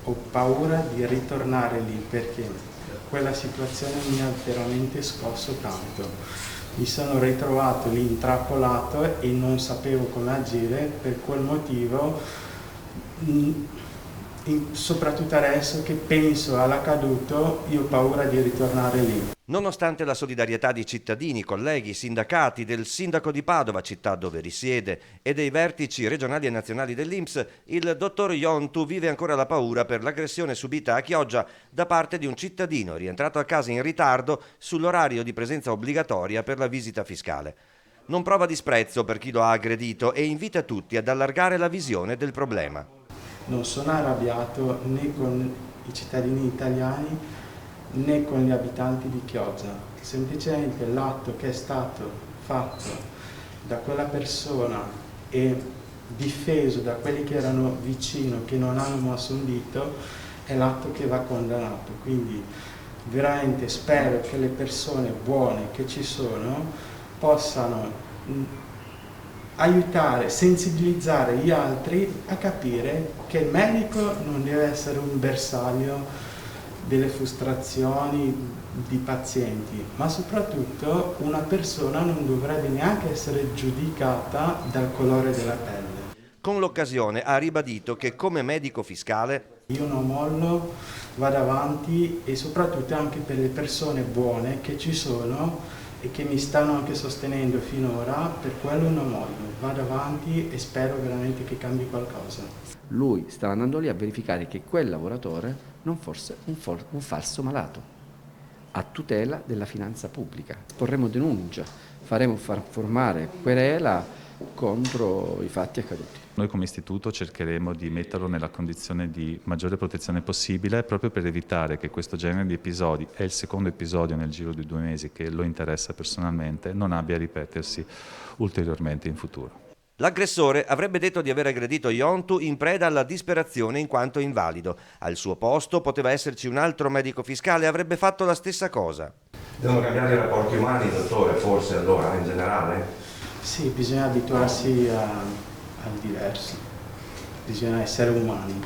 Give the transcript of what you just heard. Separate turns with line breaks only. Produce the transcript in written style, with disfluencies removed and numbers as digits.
ho paura di ritornare lì perché quella situazione mi ha veramente scosso tanto. Mi sono ritrovato lì intrappolato e non sapevo come agire, per quel motivo, soprattutto adesso che penso all'accaduto, io ho paura di ritornare lì.
Nonostante la solidarietà di cittadini, colleghi, sindacati, del sindaco di Padova, città dove risiede, e dei vertici regionali e nazionali dell'INPS, il dottor Iontu vive ancora la paura per l'aggressione subita a Chioggia da parte di un cittadino rientrato a casa in ritardo sull'orario di presenza obbligatoria per la visita fiscale. Non prova disprezzo per chi lo ha aggredito e invita tutti ad allargare la visione del problema.
Non sono arrabbiato né con i cittadini italiani né con gli abitanti di Chioggia, semplicemente l'atto che è stato fatto da quella persona e difeso da quelli che erano vicino, che non hanno mosso un dito, è l'atto che va condannato. Quindi veramente spero che le persone buone che ci sono possano aiutare, sensibilizzare gli altri a capire che il medico non deve essere un bersaglio delle frustrazioni di pazienti, ma soprattutto una persona non dovrebbe neanche essere giudicata dal colore della pelle.
Con l'occasione ha ribadito che come medico fiscale
io non mollo, vado avanti e soprattutto anche per le persone buone che ci sono e che mi stanno anche sostenendo finora, per quello non mollo, vado avanti e spero veramente che cambi qualcosa.
Lui stava andando lì a verificare che quel lavoratore non fosse un falso malato, a tutela della finanza pubblica. Porremo denuncia, faremo formare querela contro i fatti accaduti.
Noi come istituto cercheremo di metterlo nella condizione di maggiore protezione possibile proprio per evitare che questo genere di episodi, è il secondo episodio nel giro di 2 mesi che lo interessa personalmente, non abbia a ripetersi ulteriormente in futuro.
L'aggressore avrebbe detto di aver aggredito Iontu in preda alla disperazione in quanto invalido. Al suo posto poteva esserci un altro medico fiscale e avrebbe fatto la stessa cosa.
Devono cambiare i rapporti umani, dottore, forse allora, in generale?
Sì, bisogna abituarsi al diverso, bisogna essere umani.